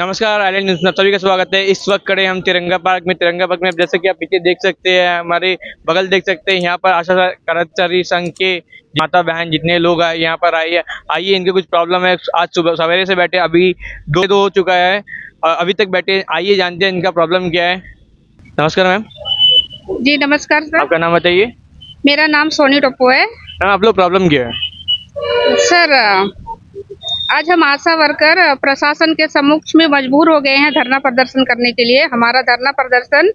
नमस्कार, island news में सभी का स्वागत है। इस वक्त खड़े हम तिरंगा पार्क में। तिरंगा पार्क में जैसे कि आप पीछे देख सकते हैं, हमारे बगल देख सकते हैं, यहाँ पर आशा कर्मचारी संघ के माता बहन जितने लोग आए यहाँ पर आइए इनके कुछ प्रॉब्लम है। आज सुबह सवेरे से बैठे, अभी दो हो चुका है और अभी तक बैठे। आइए जानते हैं इनका प्रॉब्लम क्या है। नमस्कार मैम। जी नमस्कार सर। आपका नाम बताइए। मेरा नाम सोनी टप्पू है। मैम आप लोग प्रॉब्लम क्या है? सर आज हम आशा वर्कर प्रशासन के सम्मुख में मजबूर हो गए हैं धरना प्रदर्शन करने के लिए। हमारा धरना प्रदर्शन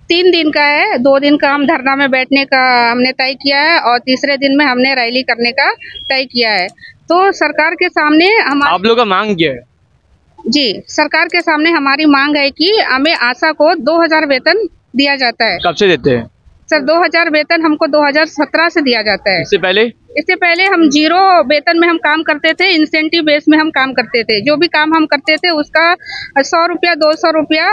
3 दिन का है। 2 दिन का हम धरना में बैठने का हमने तय किया है और तीसरे दिन में हमने रैली करने का तय किया है। तो सरकार के सामने आप लोग का मांग क्या है? जी, सरकार के सामने हमारी मांग है कि हमें आशा को 2000 वेतन दिया जाता है। कब से देते हैं? सर 2000 वेतन हमको 2017 से दिया जाता है। इससे पहले हम 0 वेतन में हम काम करते थे, इंसेंटिव बेस में हम काम करते थे। जो भी काम हम करते थे उसका 100 रुपया 200 रुपया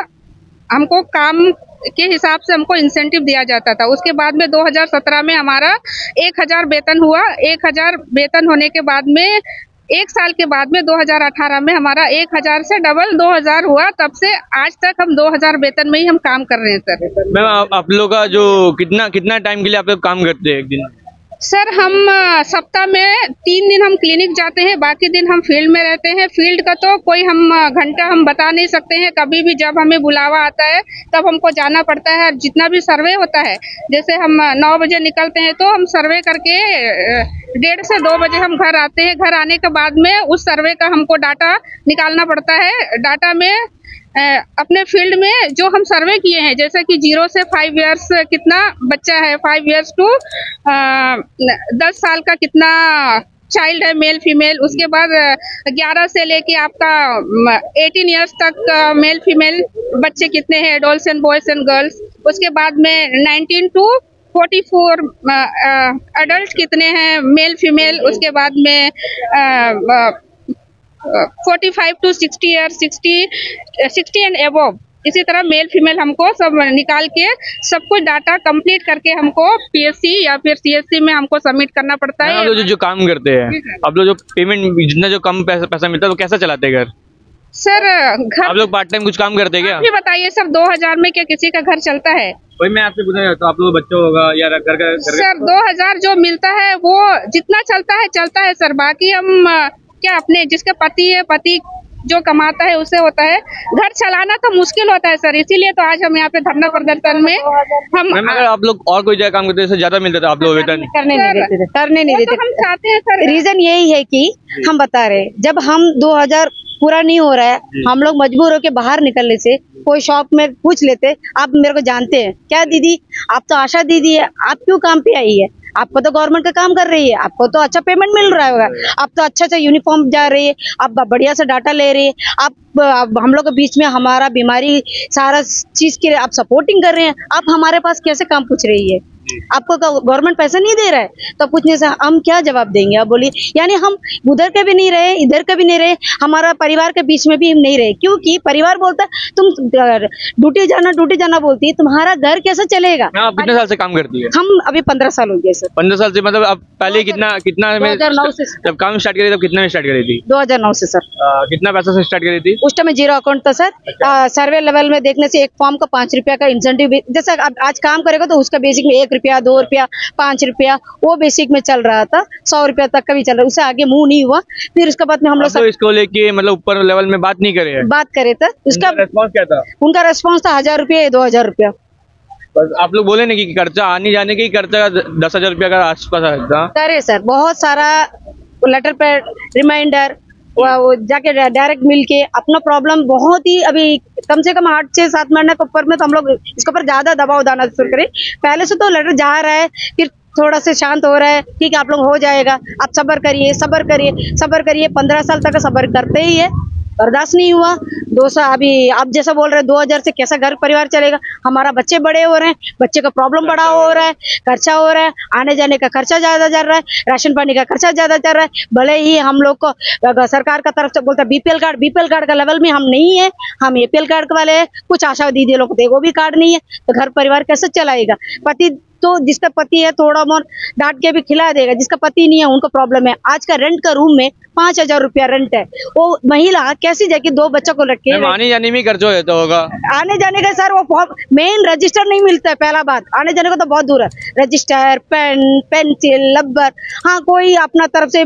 हमको काम के हिसाब से हमको इंसेंटिव दिया जाता था। उसके बाद में 2017 में हमारा 1000 वेतन हुआ। 1000 वेतन होने के बाद में 1 साल के बाद में 2018 में हमारा 1000 से डबल 2000 हुआ। तब से आज तक हम 2000 वेतन में ही हम काम कर रहे हैं सर। मैम आप लोग का जो कितना टाइम के लिए आप लोग काम करते हैं एक दिन? सर हम सप्ताह में 3 दिन हम क्लिनिक जाते हैं, बाकी दिन हम फील्ड में रहते हैं। फील्ड का तो कोई हम घंटा हम बता नहीं सकते हैं। कभी भी जब हमें बुलावा आता है तब हमको जाना पड़ता है। जितना भी सर्वे होता है, जैसे हम 9 बजे निकलते हैं तो हम सर्वे करके 1:30 से 2 बजे हम घर आते हैं। घर आने के बाद में उस सर्वे का हमको डाटा निकालना पड़ता है। डाटा में अपने फील्ड में जो हम सर्वे किए हैं, जैसे कि 0 से 5 इयर्स कितना बच्चा है, 5 इयर्स टू 10 साल का कितना चाइल्ड है, मेल फीमेल। उसके बाद 11 से लेके आपका 18 इयर्स तक मेल फीमेल बच्चे कितने हैं, एडोल्सेंट बॉयज एंड गर्ल्स। उसके बाद में 19 टू 44 एडल्ट कितने हैं, मेल फीमेल। उसके बाद में 45 टू 60 ईयर 60 एंड एबव। इसी तरह मेल फीमेल हमको सब निकाल के सब कुछ डाटा कंप्लीट करके हमको पीएससी या फिर सीएससी में हमको सबमिट करना पड़ता है। आप लोग जो काम करते हैं, आप लोग जो पेमेंट जितना जो कम पैसा मिलता है तो कैसा चलाते हैं घर? सर घर आप लोग पार्ट टाइम कुछ काम करते हैं क्या? आप ही बताइए सर, 2000 में क्या किसी का घर चलता है? वही मैं आपसे पूछना चाहता हूँ, आप लोग बच्चा होगा या घर सर 2000 जो मिलता है वो जितना चलता है सर। बाकी हम क्या अपने जिसका पति है, पति जो कमाता है उससे होता है। घर चलाना तो मुश्किल होता है सर, इसीलिए तो आज हम यहाँ पे धरना प्रदर्शन में हम अगर आप लोग और कोई जगह काम करते हैं ज्यादा मिलता था, आप लोग वेतन करने नहीं देते। हम चाहते हैं सर, रीजन यही है कि हम बता रहे, जब हम 2000 पूरा नहीं हो रहा है, हम लोग मजबूर होकर बाहर निकलने से कोई शॉप में पूछ लेते, आप मेरे को जानते हैं क्या दीदी, आप तो आशा दीदी है, आप क्यों काम पे आई है? आपको तो गवर्नमेंट का काम कर रही है, आपको तो अच्छा पेमेंट मिल रहा होगा, आप तो अच्छा यूनिफॉर्म जा रही है, आप बढ़िया से डाटा ले रही है, आप हम लोग के बीच में हमारा बीमारी सारा चीज के लिए आप सपोर्टिंग कर रहे हैं, आप हमारे पास कैसे काम पूछ रही है? आपको गवर्नमेंट पैसा नहीं दे रहा है तो पूछने से हम क्या जवाब देंगे? आप बोलिए। यानी हम उधर के भी नहीं रहे, इधर के भी नहीं रहे, हमारा परिवार के बीच में भी हम नहीं रहे, क्योंकि परिवार बोलता है तुम ड्यूटी जाना बोलती है, तुम्हारा घर कैसे चलेगा? आप कितने साल से काम करती है? हम अभी 15 साल हो गए सर। 15 साल से मतलब आप पहले कितना 2009 से जब काम स्टार्ट करी तब कितना में स्टार्ट करी थी? 2009 से सर। कितना पैसा से स्टार्ट करी थी? उस टाइम 0 अकाउंट था सर। सर्वे लेवल में देखने से एक फॉर्म का 5 रुपया का इंसेंटिव, जैसा आज काम करेगा तो उसका बेसिक में 1 रुपया 2 रुपया 5 रुपया वो बेसिक में चल रहा था। 100 रुपया तक का भी चल रहा, उससे आगे मूव नहीं हुआ। फिर उसके बाद में हम लोग इसको लेके मतलब ऊपर लेवल में बात नहीं करे थे। उसका रेस्पॉन्स क्या था? उनका रेस्पॉन्स था 1000 रुपया या 2000 रुपया। आप लोग बोले ना कि खर्चा आने जाने के खर्चा 10,000 रुपया का आसपास था। करे सर बहुत सारा लेटर पे रिमाइंडर वो जाके डायरेक्ट मिल के अपना प्रॉब्लम बहुत ही अभी कम से कम 8 से 7 महीने के ऊपर में तो हम लोग इसके ऊपर ज्यादा दबाव डालना शुरू करें। पहले से तो लेटर जा रहा है, फिर थोड़ा से शांत हो रहा है, ठीक है आप लोग हो जाएगा, आप सब्र करिए। 15 साल तक सब्र करते ही है, बर्दाश्त नहीं हुआ। 200 अभी आप जैसा बोल रहे हैं 2000 से कैसा घर परिवार चलेगा? हमारा बच्चे बड़े हो रहे हैं, बच्चे का प्रॉब्लम बड़ा हो रहा है, खर्चा हो रहा है, आने जाने का खर्चा ज्यादा जा रहा है, राशन पानी का खर्चा ज्यादा चल रहा है। भले ही हम लोग को सरकार का तरफ से बोलता है बीपीएल कार्ड का लेवल में हम नहीं है, हम एपीएल कार्ड वाले हैं। कुछ आशा दीदी लोग थे वो भी कार्ड नहीं है, तो घर परिवार कैसे चलाएगा? पति तो जिसका पति है थोड़ा बहुत डांट के भी खिला देगा, जिसका पति नहीं है उनको प्रॉब्लम है। आज का रेंट का रूम में 5,000 रुपया रेंट है, वो महिला कैसी जाके 2 बच्चों को रख के आने जाने में खर्च हो जाता होगा। आने जाने का सर वो मेन रजिस्टर नहीं मिलता है, पहला बात। आने जाने को तो बहुत दूर है, रजिस्टर, पेन, पेंसिल, रबर, हाँ कोई अपना तरफ से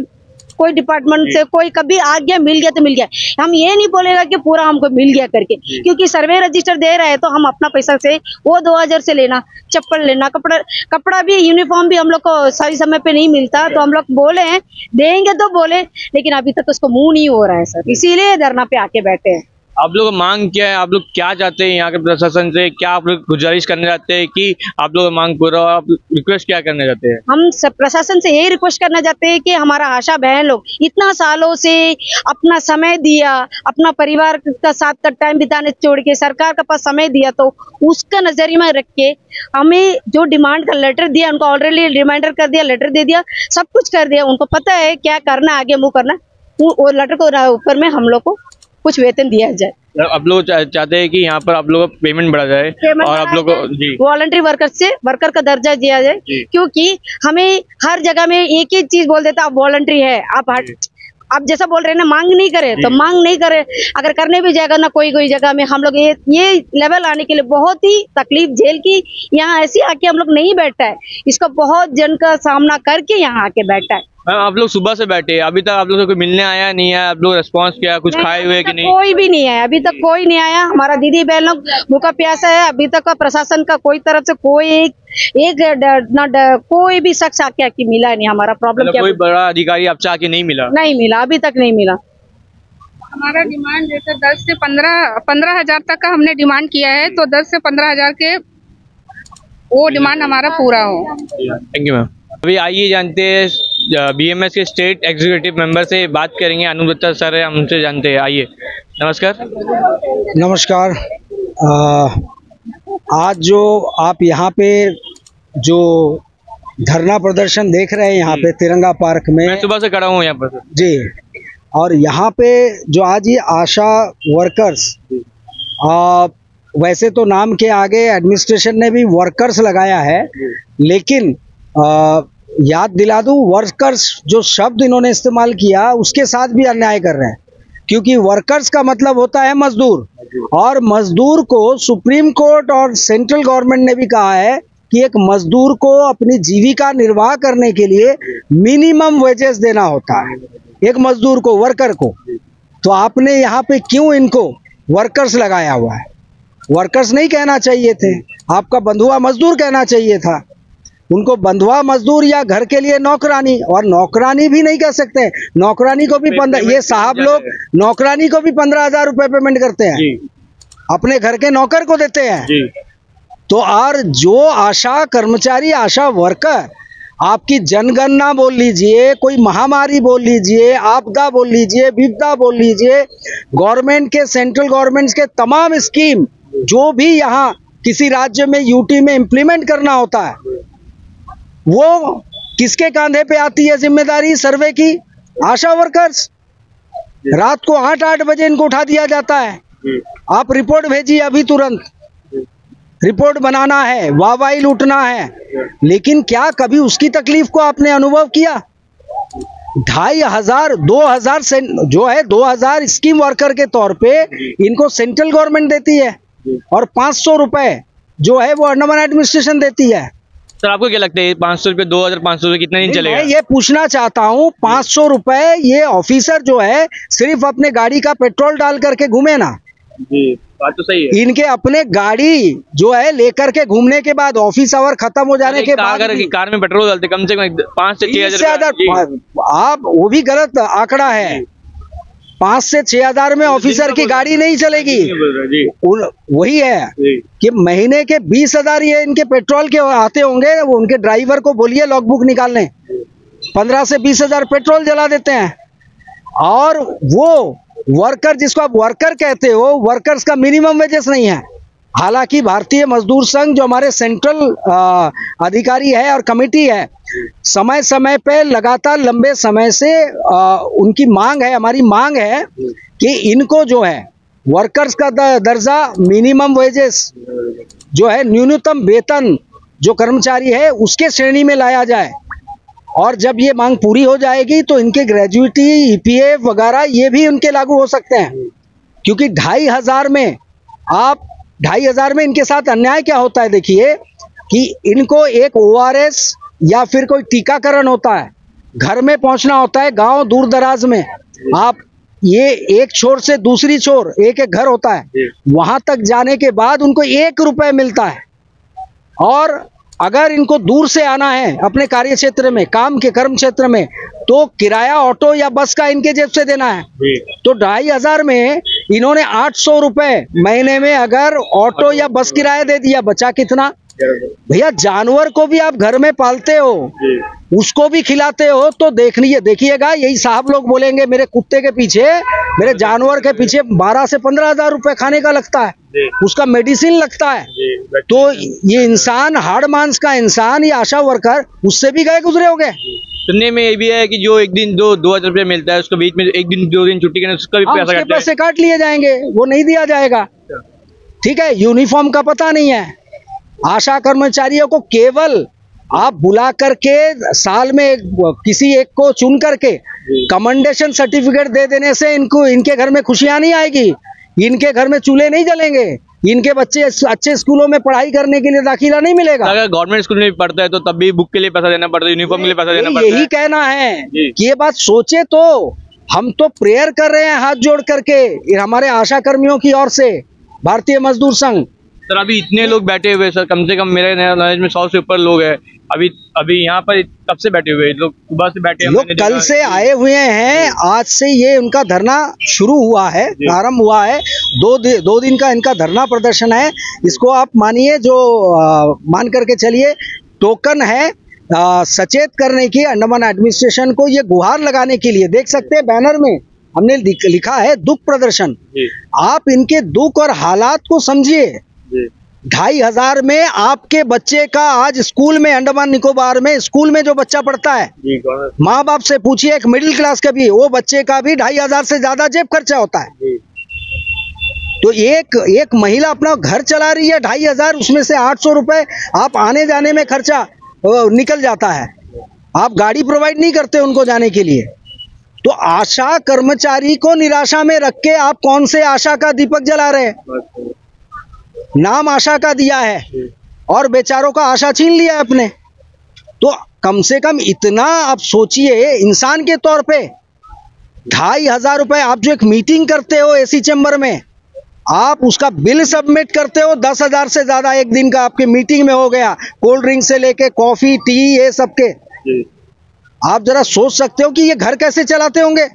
कोई डिपार्टमेंट से कोई कभी आ गया, मिल गया तो मिल गया। हम ये नहीं बोलेगा कि पूरा हमको मिल गया करके, क्योंकि सर्वे रजिस्टर दे रहे हैं तो हम अपना पैसा से वो 2,000 से लेना, चप्पल लेना, कपड़ा भी, यूनिफॉर्म भी हम लोग को सही समय पे नहीं मिलता। तो हम लोग बोले हैं देंगे तो बोले, लेकिन अभी तक उसको मुंह नहीं हो रहा है सर, इसीलिए धरना पे आके बैठे हैं। आप लोग मांग क्या है, आप लोग क्या चाहते हैं यहाँ के प्रशासन से, क्या आप लोग गुजारिश करने चाहते हैं कि आप लोग मांग पूरा, आप रिक्वेस्ट क्या करने चाहते हैं? हम सब प्रशासन से यही रिक्वेस्ट करना चाहते हैं कि हमारा आशा बहन लोग इतना सालों से अपना समय दिया, अपना परिवार का साथ का टाइम बिताने छोड़ के सरकार के पास समय दिया, तो उसका नजरिए में रख के हमें जो डिमांड का लेटर दिया, उनको ऑलरेडी रिमाइंडर कर दिया, लेटर दे दिया, सब कुछ कर दिया। उनको पता है क्या करना, आगे मूव करना। वो लेटर को ऊपर में हम लोग को कुछ वेतन दिया जाए। आप लोग चाहते हैं कि यहाँ पर आप लोगोग का पेमेंट बढ़ा जाए और आप लोग को जी वॉलंटरी वर्कर से वर्कर का दर्जा दिया जाए, क्योंकि हमें हर जगह में एक ही चीज बोल देता, आप वॉलंटरी है, आप जैसा बोल रहे हैं ना, मांग नहीं करे तो मांग नहीं करे। अगर करने भी जाएगा ना कोई जगह में, हम लोग ये लेवल आने के लिए बहुत ही तकलीफ झेल की यहाँ ऐसी आके हम लोग नहीं बैठा है, इसका बहुत जन का सामना करके यहाँ आके बैठा है। आप लोग सुबह से बैठे हैं, अभी तक आप लोग को कोई मिलने आया नहीं है? आप लोग रिस्पांस किया, कुछ खाए हुए कि नहीं? कोई भी नहीं आया, अभी तक कोई नहीं आया। हमारा दीदी बहन लोग भूखा प्यासा है, अभी तक का प्रशासन का कोई तरफ से कोई कोई भी शख्स आके मिला नहीं। हमारा प्रॉब्लम क्या, कोई बड़ा अधिकारी आपसे आके नहीं मिला? नहीं मिला, अभी तक नहीं मिला। हमारा डिमांड जैसे 10 से 15,000 तक का हमने डिमांड किया है, तो 10 से 15,000 के वो डिमांड हमारा पूरा हो। Thank you ma'am. अभी आइए जानते हैं BMS के स्टेट एग्जीक्यूटिव मेंबर से बात करेंगे। अनुदत्ता सर है, हमसे जानते हैं। आइए, नमस्कार। नमस्कार। आज जो आप यहाँ पे जो धरना प्रदर्शन देख रहे हैं यहाँ पे तिरंगा पार्क में, मैं सुबह से खड़ा हूँ यहाँ पर जी, और यहाँ पे जो आज ये आशा वर्कर्स, वैसे तो नाम के आगे एडमिनिस्ट्रेशन ने भी वर्कर्स लगाया है, लेकिन याद दिला दूं, वर्कर्स जो शब्द इन्होंने इस्तेमाल किया उसके साथ भी अन्याय कर रहे हैं, क्योंकि वर्कर्स का मतलब होता है मजदूर, और मजदूर को सुप्रीम कोर्ट और सेंट्रल गवर्नमेंट ने भी कहा है कि एक मजदूर को अपनी जीविका निर्वाह करने के लिए मिनिमम वेजेस देना होता है, एक मजदूर को, वर्कर को। तो आपने यहाँ पे क्यों इनको वर्कर्स लगाया हुआ है? वर्कर्स नहीं कहना चाहिए थे, आपका बंधुआ मजदूर कहना चाहिए था। उनको बंधुआ मजदूर या घर के लिए नौकरानी, और नौकरानी भी नहीं कह सकते, नौकरानी को भी ये साहब लोग नौकरानी को भी 15,000 रुपए पेमेंट करते हैं, अपने घर के नौकर को देते हैं। तो और जो आशा कर्मचारी, आशा वर्कर, आपकी जनगणना बोल लीजिए, कोई महामारी बोल लीजिए, आपदा बोल लीजिए, विपदा बोल लीजिए, गवर्नमेंट के, सेंट्रल गवर्नमेंट के तमाम स्कीम जो भी यहाँ किसी राज्य में, यूटी में इम्प्लीमेंट करना होता है, वो किसके कांधे पे आती है जिम्मेदारी सर्वे की? आशा वर्कर्स। रात को 8-8 बजे इनको उठा दिया जाता है, आप रिपोर्ट भेजिए अभी तुरंत, रिपोर्ट बनाना है, वाहवाही लूटना है। लेकिन क्या कभी उसकी तकलीफ को आपने अनुभव किया? 2,500 2,000 से जो है 2,000 स्कीम वर्कर के तौर पे इनको सेंट्रल गवर्नमेंट देती है, और 500 रुपए जो है वो अंडमान एडमिनिस्ट्रेशन देती है। सर आपको क्या लगता है 500 रुपए, 2,500 रुपए कितना दिन चलेगा? मैं ये पूछना चाहता हूँ, 500 रुपए ये ऑफिसर जो है सिर्फ अपने गाड़ी का पेट्रोल डाल करके घूमे ना? जी, बात तो सही है। इनके अपने गाड़ी जो है लेकर के घूमने के बाद, ऑफिस आवर खत्म हो जाने के बाद, अगर कार में पेट्रोल डालते कम से कम 5 से 6,000, आप वो भी गलत आंकड़ा है। 5 से 6,000 में ऑफिसर की गाड़ी नहीं चलेगी। वही है कि महीने के 20,000 ये इनके पेट्रोल के आते होंगे। वो उनके ड्राइवर को बोलिए लॉगबुक निकालने, 15 से 20,000 पेट्रोल जला देते हैं। और वो वर्कर जिसको आप वर्कर कहते हो, वर्कर्स का मिनिमम वेजेस नहीं है। हालांकि भारतीय मजदूर संघ जो हमारे सेंट्रल अधिकारी है और कमेटी है, समय समय पे लगातार लंबे समय से उनकी मांग है, हमारी मांग है कि इनको जो है वर्कर्स का दर्जा, मिनिमम वेजेस जो है, न्यूनतम वेतन जो कर्मचारी है उसके श्रेणी में लाया जाए, और जब ये मांग पूरी हो जाएगी तो इनके ग्रेजुइटी, ईपीएफ वगैरह ये भी उनके लागू हो सकते हैं। क्योंकि 2,500 में आप 2,500 में इनके साथ अन्याय क्या होता है, देखिए कि इनको एक ORS या फिर कोई टीकाकरण होता है, घर में पहुंचना होता है, गांव दूर दराज में, आप ये एक छोर से दूसरी छोर एक एक घर होता है, वहां तक जाने के बाद उनको 1 रुपए मिलता है। और अगर इनको दूर से आना है अपने कार्य क्षेत्र में, काम के कर्म क्षेत्र में, तो किराया ऑटो या बस का इनके जेब से देना है। तो 2,500 में इन्होंने 800 रुपए महीने में अगर ऑटो या बस किराया दे दिया, बचा कितना भैया? जानवर को भी आप घर में पालते हो, उसको भी खिलाते हो, तो देखिएगा यही साहब लोग बोलेंगे मेरे कुत्ते के पीछे, मेरे जानवर के पीछे 12 से 15,000 रुपए खाने का लगता है, उसका मेडिसिन लगता है। तो ये इंसान, हाड़ मांस का इंसान, ये आशा वर्कर उससे भी गए गुजरे हो गए। सुनने में ये भी है कि जो एक दिन 2,000 रुपये मिलता है, उसको बीच में 1 दिन 2 दिन छुट्टी करने उसका भी पैसे काट लिए जाएंगे, वो नहीं दिया जाएगा। ठीक है, यूनिफॉर्म का पता नहीं है। आशा कर्मचारियों को केवल आप बुला करके साल में किसी एक को चुन करके कमेंडेशन सर्टिफिकेट दे देने से इनके घर में खुशियां नहीं आएगी, इनके घर में चूल्हे नहीं जलेंगे, इनके बच्चे अच्छे स्कूलों में पढ़ाई करने के लिए दाखिला नहीं मिलेगा। अगर गवर्नमेंट स्कूल में भी पढ़ता है तो तब भी बुक के लिए पैसा देना पड़ता है, यूनिफॉर्म के लिए पैसा देना पड़ता है। यही कहना है कि ये बात सोचे तो हम तो प्रेयर कर रहे हैं हाथ जोड़ करके हमारे आशा कर्मियों की ओर से, भारतीय मजदूर संघ। सर अभी इतने लोग बैठे हुए, सर कम से कम मेरे नॉलेज में 100 से ऊपर लोग हैं अभी यहाँ पर। कब से बैठे हुए लोग? सुबह से बैठे, लोग कल से आए हुए हैं, आज से ये उनका धरना शुरू हुआ है, आरंभ हुआ है। 2 दिन का इनका धरना प्रदर्शन है। इसको आप मानिए, जो मान करके चलिए, टोकन है सचेत करने की अंडमान एडमिनिस्ट्रेशन को, ये गुहार लगाने के लिए। देख सकते हैं बैनर में हमने लिखा है दुख प्रदर्शन। आप इनके दुख और हालात को समझिए। 2,500 में आपके बच्चे का आज स्कूल में, अंडमान निकोबार में स्कूल में जो बच्चा पढ़ता है, माँ बाप से पूछिए, एक मिडिल क्लास का भी, वो बच्चे का भी 2,500 से ज्यादा जेब खर्चा होता है। तो एक महिला अपना घर चला रही है, 2,500, उसमें से 800 रुपए आप आने जाने में खर्चा निकल जाता है। आप गाड़ी प्रोवाइड नहीं करते उनको जाने के लिए। तो आशा कर्मचारी को निराशा में रख के आप कौन से आशा का दीपक जला रहे हैं? नाम आशा का दिया है और बेचारों का आशा छीन लिया है अपने। तो कम से कम इतना आप सोचिए इंसान के तौर पे। 2,500 रुपए आप जो एक मीटिंग करते हो एसी चैम्बर में, आप उसका बिल सबमिट करते हो 10,000 से ज्यादा एक दिन का आपके मीटिंग में हो गया, कोल्ड ड्रिंक से लेके कॉफी टी ये सब के। आप जरा सोच सकते हो कि ये घर कैसे चलाते होंगे।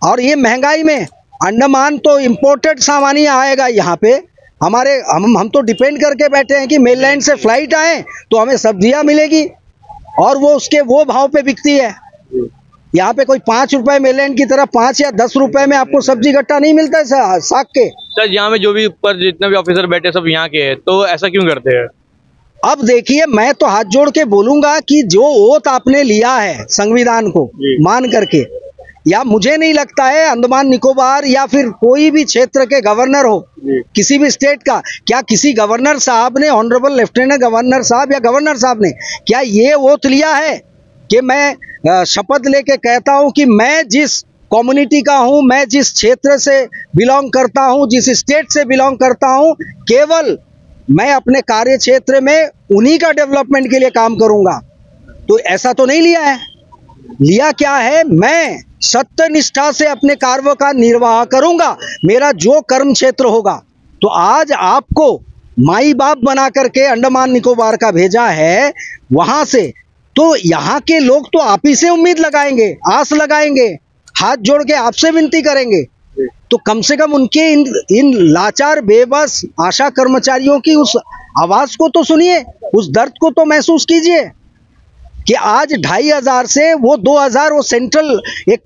और ये महंगाई में अंडमान तो इंपोर्टेड सामान ही आएगा यहाँ पे। हम तो डिपेंड करके बैठे हैं कि मेनलैंड से फ्लाइट आए तो हमें सब्जियां मिलेगी, और वो भाव पे बिकती है। यहाँ पे कोई 5 रुपए मेनलैंड की तरह 5 या 10 रुपए में आपको सब्जी गट्टा नहीं मिलता है साग के। सर यहाँ में जो भी ऊपर जितने भी ऑफिसर बैठे सब यहाँ के हैं, तो ऐसा क्यों करते हैं? अब देखिए, मैं तो हाथ जोड़ के बोलूंगा कि जो ओथ आपने लिया है संविधान को मान करके, या मुझे नहीं लगता है अंडमान निकोबार या फिर कोई भी क्षेत्र के गवर्नर हो किसी भी स्टेट का, क्या किसी गवर्नर साहब ने, ऑनरेबल लेफ्टिनेंट गवर्नर साहब या गवर्नर साहब ने क्या ये ओथ लिया है कि मैं शपथ लेके कहता हूं कि मैं जिस कम्युनिटी का हूं, मैं जिस क्षेत्र से बिलोंग करता हूं, जिस स्टेट से बिलोंग करता हूं, केवल मैं अपने कार्य क्षेत्र में उन्हीं का डेवलपमेंट के लिए काम करूंगा? तो ऐसा तो नहीं लिया है। लिया क्या है, मैं सत्य निष्ठा से अपने कार्य का निर्वाह करूंगा, मेरा जो कर्म क्षेत्र होगा। तो आज आपको माई बाप बना करके अंडमान निकोबार का भेजा है वहां से, तो यहाँ के लोग तो आप ही से उम्मीद लगाएंगे, आस लगाएंगे, हाथ जोड़ के आपसे विनती करेंगे। तो कम से कम उनके इन लाचार बेबस आशा कर्मचारियों की उस आवाज को तो सुनिए, उस दर्द को तो महसूस कीजिए कि आज 2,500 से वो 2,000, वो सेंट्रल एक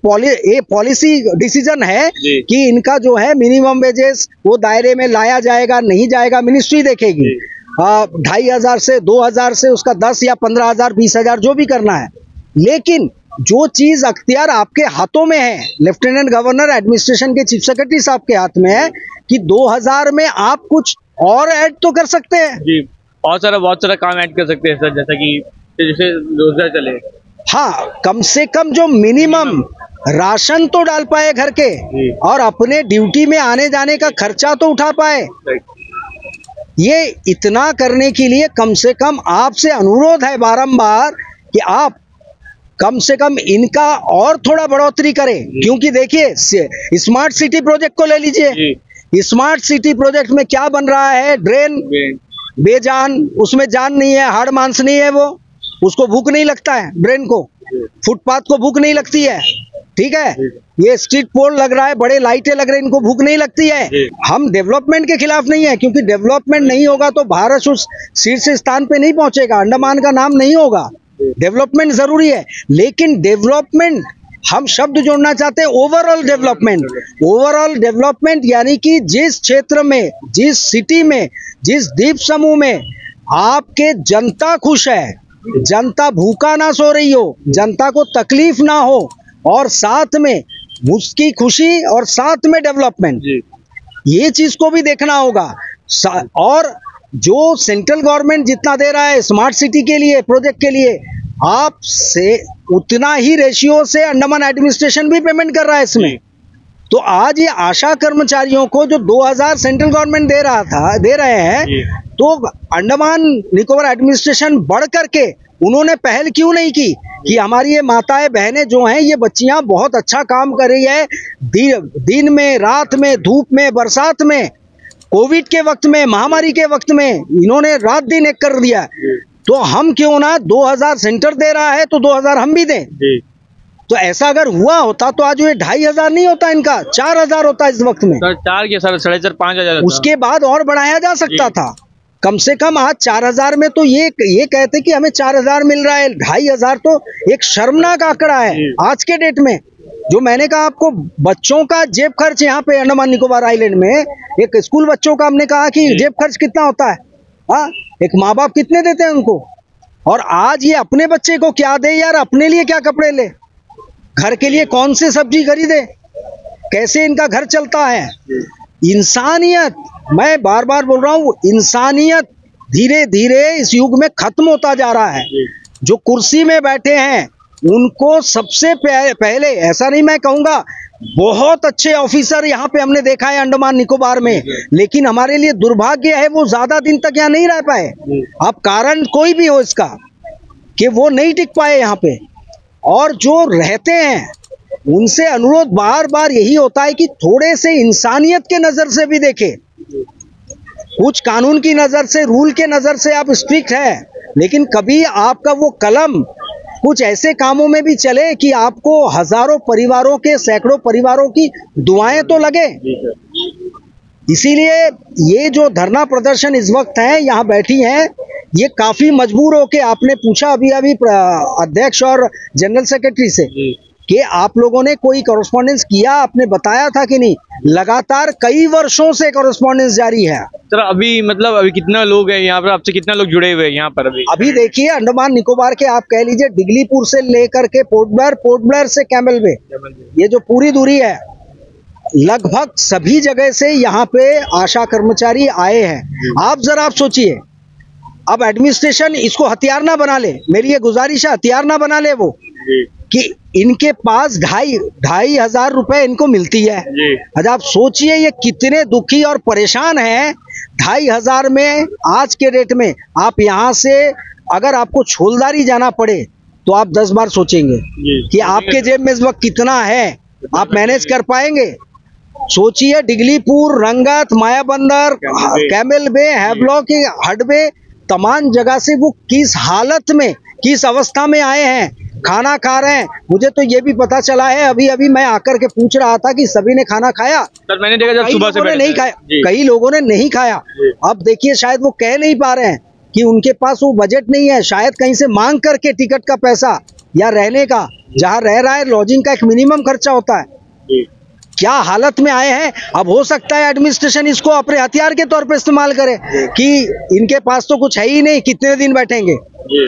पॉलिसी डिसीजन है कि इनका जो है मिनिमम वेजेस वो दायरे में लाया जाएगा नहीं जाएगा, मिनिस्ट्री देखेगी। 2,500 से 2,000 से उसका 10 या 15,000 20,000 जो भी करना है, लेकिन जो चीज अख्तियार आपके हाथों में है, लेफ्टिनेंट गवर्नर एडमिनिस्ट्रेशन के चीफ सेक्रेटरी साहब के हाथ में है कि 2,000 में आप कुछ और ऐड तो कर सकते हैं। बहुत सारा काम ऐड कर सकते हैं सर, जैसा कि जैसे रोजगार चले। हाँ, कम से कम जो मिनिमम राशन तो डाल पाए घर के, और अपने ड्यूटी में आने जाने का खर्चा तो उठा पाए। ये इतना करने के लिए कम से कम आपसे अनुरोध है बारंबार कि आप कम से कम इनका और थोड़ा बढ़ोतरी करें। क्योंकि देखिए, स्मार्ट सिटी प्रोजेक्ट को ले लीजिए। स्मार्ट सिटी प्रोजेक्ट में क्या बन रहा है? ड्रेन बेजान, उसमें जान नहीं है, हाड़ मांस नहीं है, वो उसको भूख नहीं लगता है ड्रेन को, फुटपाथ को भूख नहीं लगती है, ठीक है। ये स्ट्रीट पोल लग रहा है, बड़े लाइटें लग रहे हैं, इनको भूख नहीं लगती है। हम डेवलपमेंट के खिलाफ नहीं है, क्योंकि डेवलपमेंट नहीं होगा तो भारत उस शीर्ष स्थान पे नहीं पहुंचेगा, अंडमान का नाम नहीं होगा। डेवलपमेंट जरूरी है, लेकिन डेवलपमेंट हम शब्द जोड़ना चाहते हैं ओवरऑल डेवलपमेंट। ओवरऑल डेवलपमेंट यानी कि जिस क्षेत्र में, जिस सिटी में, जिस द्वीप समूह में आपके जनता खुश है, जनता भूखा ना सो रही हो, जनता को तकलीफ ना हो, और साथ में उसकी खुशी और साथ में डेवलपमेंट, ये चीज को भी देखना होगा। और जो सेंट्रल गवर्नमेंट जितना दे रहा है स्मार्ट सिटी के लिए, प्रोजेक्ट के लिए, आप से उतना ही रेशियो से अंडमान एडमिनिस्ट्रेशन भी पेमेंट कर रहा है इसमें। तो आज ये आशा कर्मचारियों को जो 2000 सेंट्रल गवर्नमेंट दे रहे हैं, तो अंडमान निकोबार एडमिनिस्ट्रेशन बढ़ करके उन्होंने पहल क्यों नहीं की कि हमारी ये माताएं बहनें जो हैं, ये बच्चियां बहुत अच्छा काम कर रही है, दिन में, रात में, धूप में, बरसात में, कोविड के वक्त में, महामारी के वक्त में इन्होंने रात दिन एक कर दिया। तो हम क्यों ना, 2000 सेंटर दे रहा है तो 2000 हम भी दें। तो ऐसा अगर हुआ होता तो आज ये 2500 नहीं होता, इनका 4000 होता इस वक्त में। 4 के सर 4.5 5,000 उसके बाद और बढ़ाया जा सकता था। कम से कम आज 4000 में तो ये कहते कि हमें 4000 मिल रहा है, 2500 तो एक शर्मनाक आंकड़ा है आज के डेट में। जो मैंने कहा आपको, बच्चों का जेब खर्च यहाँ पे अंडमान निकोबार आइलैंड में, एक स्कूल बच्चों का हमने कहा कि जेब खर्च कितना होता है, हाँ, एक माँ बाप कितने देते हैं उनको। और आज ये अपने बच्चे को क्या दे यार, अपने लिए क्या कपड़े ले, घर के लिए कौन सी सब्जी खरीदे, कैसे इनका घर चलता है। इंसानियत, मैं बार बार बोल रहा हूँ, इंसानियत धीरे धीरे इस युग में खत्म होता जा रहा है। जो कुर्सी में बैठे हैं उनको सबसे पहले, ऐसा नहीं मैं कहूँगा, बहुत अच्छे ऑफिसर यहाँ पे हमने देखा है अंडमान निकोबार में, लेकिन हमारे लिए दुर्भाग्य है वो ज्यादा दिन तक यहाँ नहीं रह पाए। अब कारण कोई भी हो इसका कि वो नहीं टिक पाए यहाँ पे, और जो रहते हैं उनसे अनुरोध बार बार यही होता है कि थोड़े से इंसानियत के नजर से भी देखें। कुछ कानून की नजर से, रूल के नजर से आप स्ट्रिक्ट है, लेकिन कभी आपका वो कलम कुछ ऐसे कामों में भी चले कि आपको हजारों परिवारों के, सैकड़ों परिवारों की दुआएं तो लगे। इसीलिए ये जो धरना प्रदर्शन इस वक्त है, यहाँ बैठी हैं, ये काफी मजबूर होके, आपने पूछा अभी अध्यक्ष और जनरल सेक्रेटरी से कि आप लोगों ने कोई कॉरेस्पॉन्डेंस किया, आपने बताया था कि नहीं। लगातार कई वर्षों से कॉरेस्पॉन्डेंस जारी है। सर अभी मतलब अभी कितना लोग हैं यहाँ पर, आपसे कितना लोग जुड़े हुए हैं यहाँ पर? अभी देखिए, अंडमान निकोबार के आप कह लीजिए डिगलीपुर से लेकर के पोर्ट ब्लेयर से कैमल बे, ये जो पूरी दूरी है, लगभग सभी जगह से यहाँ पे आशा कर्मचारी आए हैं। आप जरा सोचिए, अब एडमिनिस्ट्रेशन इसको हथियार ना बना ले, मेरी ये गुजारिश है, हथियार ना बना ले वो, कि इनके पास 2,500 रुपए इनको मिलती है। अच्छा, आप सोचिए ये कितने दुखी और परेशान हैं। 2,500 में आज के डेट में आप यहाँ से अगर आपको छोलदारी जाना पड़े तो आप 10 बार सोचेंगे कि आपके जेब में इस वक्त कितना है, आप मैनेज कर पाएंगे। सोचिए, डिगलीपुर, रंगत, मायाबंदर, कैमल बे, हैवलॉक, हडबे, तमाम जगह से वो किस हालत में, किस अवस्था में आए हैं, खाना खा रहे हैं। मुझे तो ये भी पता चला है, अभी अभी मैं आकर के पूछ रहा था कि सभी ने खाना खाया। सर मैंने देखा जब सुबह से नहीं खाया, कई लोगों ने नहीं खाया। अब देखिए, शायद वो कह नहीं पा रहे हैं कि उनके पास वो बजट नहीं है, शायद कहीं से मांग करके टिकट का पैसा या रहने का, जहाँ रह रहा है लॉजिंग का एक मिनिमम खर्चा होता है। क्या हालत में आए हैं। अब हो सकता है एडमिनिस्ट्रेशन इसको अपने हथियार के तौर पे इस्तेमाल करे कि इनके पास तो कुछ है ही नहीं, कितने दिन बैठेंगे,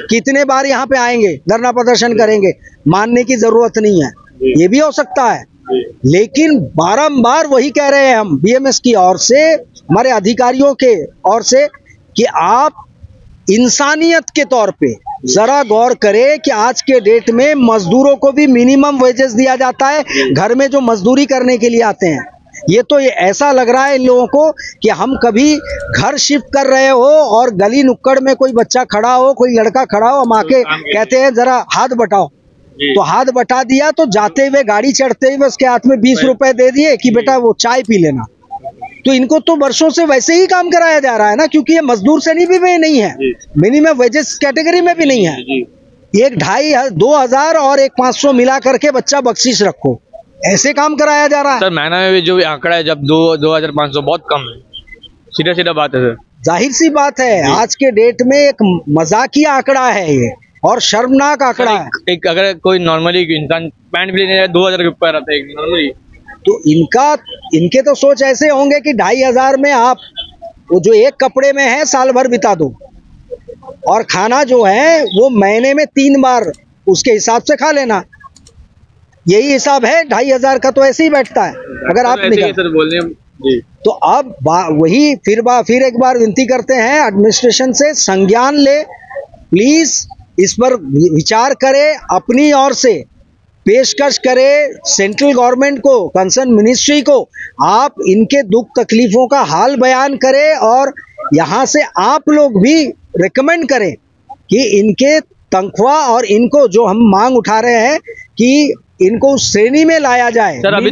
कितने बार यहाँ पे आएंगे, धरना प्रदर्शन करेंगे, मानने की जरूरत नहीं है, ये भी हो सकता है। लेकिन बारंबार वही कह रहे हैं हम बीएमएस की ओर से, हमारे अधिकारियों के ओर से, कि आप इंसानियत के तौर पे जरा गौर करे कि आज के डेट में मजदूरों को भी मिनिमम वेजेस दिया जाता है, घर में जो मजदूरी करने के लिए आते हैं। ये ऐसा लग रहा है इन लोगों को कि हम कभी घर शिफ्ट कर रहे हो और गली नुक्कड़ में कोई बच्चा खड़ा हो, कोई लड़का खड़ा हो, हम आके कहते हैं जरा हाथ बटाओ, तो हाथ बटा दिया, तो जाते हुए गाड़ी चढ़ते हुए उसके हाथ में 20 रुपए दे दिए कि बेटा वो चाय पी लेना। तो इनको तो वर्षों से वैसे ही काम कराया जा रहा है ना, क्योंकि ये मजदूर श्रेणी भी में नहीं है, मिनिमम वेजेस कैटेगरी में भी नहीं है। एक 2,500 2,000 और एक 500 मिला करके बच्चा बख्शीश रखो, ऐसे काम कराया जा रहा है। सर महीना में भी जो आंकड़ा है जब 2,500 बहुत कम है, सीधा सीधा बात है सर। जाहिर सी बात है आज के डेट में एक मजाकिया आंकड़ा है ये, और शर्मनाक आंकड़ा है। एक अगर कोई नॉर्मली इंसान पैंट भी लेने जाए 2,000 के ऊपर आता है नॉर्मली, तो इनके तो सोच ऐसे होंगे कि 2,500 में आप वो जो एक कपड़े में है साल भर बिता दो, और खाना जो है वो महीने में 3 बार उसके हिसाब से खा लेना। यही हिसाब है 2,500 का, तो ऐसे ही बैठता है अगर आप निकल सर बोलने जी। तो अब वही फिर एक बार विनती करते हैं एडमिनिस्ट्रेशन से, संज्ञान ले प्लीज, इस पर विचार करे, अपनी ओर से पेशकश करे सेंट्रल गवर्नमेंट को, कंसर्न मिनिस्ट्री को, आप इनके दुख तकलीफों का हाल बयान करें, और यहाँ से आप लोग भी रिकमेंड करें कि इनके तनख्वाह और इनको जो हम मांग उठा रहे हैं कि इनको उस श्रेणी में लाया जाए। सर अभी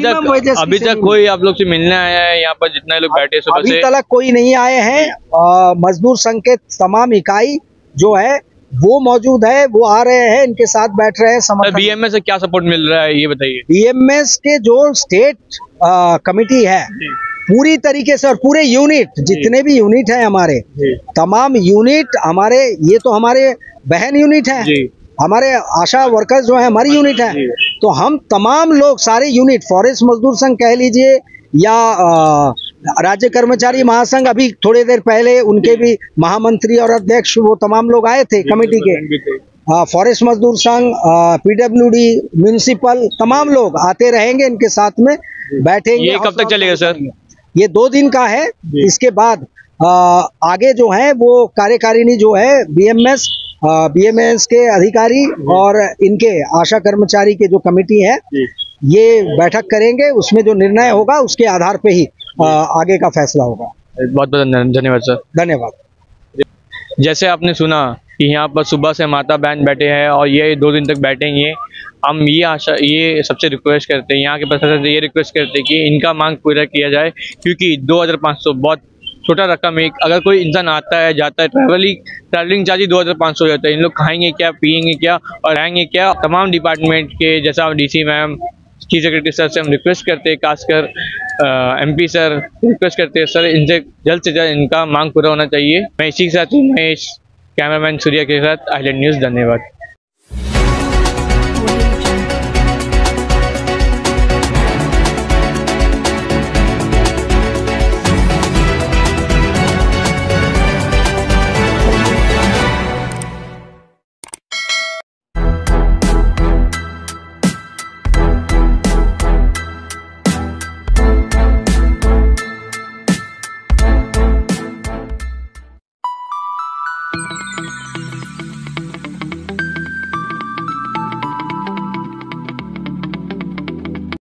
तक कोई आप लोग से मिलने आया है यहाँ पर, जितने लोग बैठे सुबह से? अभी तक कोई नहीं आए हैं। मजदूर संघ के तमाम इकाई जो है वो मौजूद है, वो आ रहे हैं, इनके साथ बैठ रहे हैं। बीएमएस से क्या सपोर्ट मिल रहा है ये बताइए? बीएमएस के जो स्टेट कमिटी है पूरी तरीके से, और पूरे यूनिट जितने भी यूनिट हैं हमारे, तमाम यूनिट हमारे, ये तो हमारे बहन यूनिट है, हमारे आशा वर्कर्स जो है हमारी यूनिट है, तो हम तमाम लोग सारे यूनिट, फॉरेस्ट मजदूर संघ कह लीजिए या राज्य कर्मचारी महासंघ, अभी थोड़ी देर पहले उनके भी महामंत्री और अध्यक्ष वो तमाम लोग आए थे कमेटी के, फॉरेस्ट मजदूर संघ, पीडब्ल्यूडी, म्यूनिसिपल, तमाम लोग आते रहेंगे, इनके साथ में बैठेंगे। ये कब तक चलेगा सर? ये 2 दिन का है। इसके बाद आगे जो है वो कार्यकारिणी जो है बीएमएस के अधिकारी और इनके आशा कर्मचारी के जो कमेटी है ये बैठक करेंगे, उसमें जो निर्णय होगा उसके आधार पे ही आगे का फैसला होगा। बहुत बहुत धन्यवाद सर। धन्यवाद। जैसे आपने सुना कि यहाँ पर सुबह से माता बहन बैठे हैं और ये 2 दिन तक बैठेंगे। हम ये सबसे रिक्वेस्ट करते हैं, यहाँ के प्रशासन से ये रिक्वेस्ट करते हैं कि इनका मांग पूरा किया जाए, क्योंकि 2,500 बहुत छोटा रकम है। अगर कोई इंसान आता है जाता है, ट्रैवलिंग चार्ज ही 2,500 हो जाता है। इन लोग खाएंगे क्या, पिएंगे क्या और रहेंगे क्या? तमाम डिपार्टमेंट के, जैसा DC ma'am, chief secretary sir से हम रिक्वेस्ट करते हैं, खासकर एमपी सर रिक्वेस्ट करते हैं सर, इनसे जल्द से जल्द इनका मांग पूरा होना चाहिए। मैं इसी के साथ हूँ, महेश, कैमरामैन सूर्या के साथ, आइलैंड न्यूज़। धन्यवाद।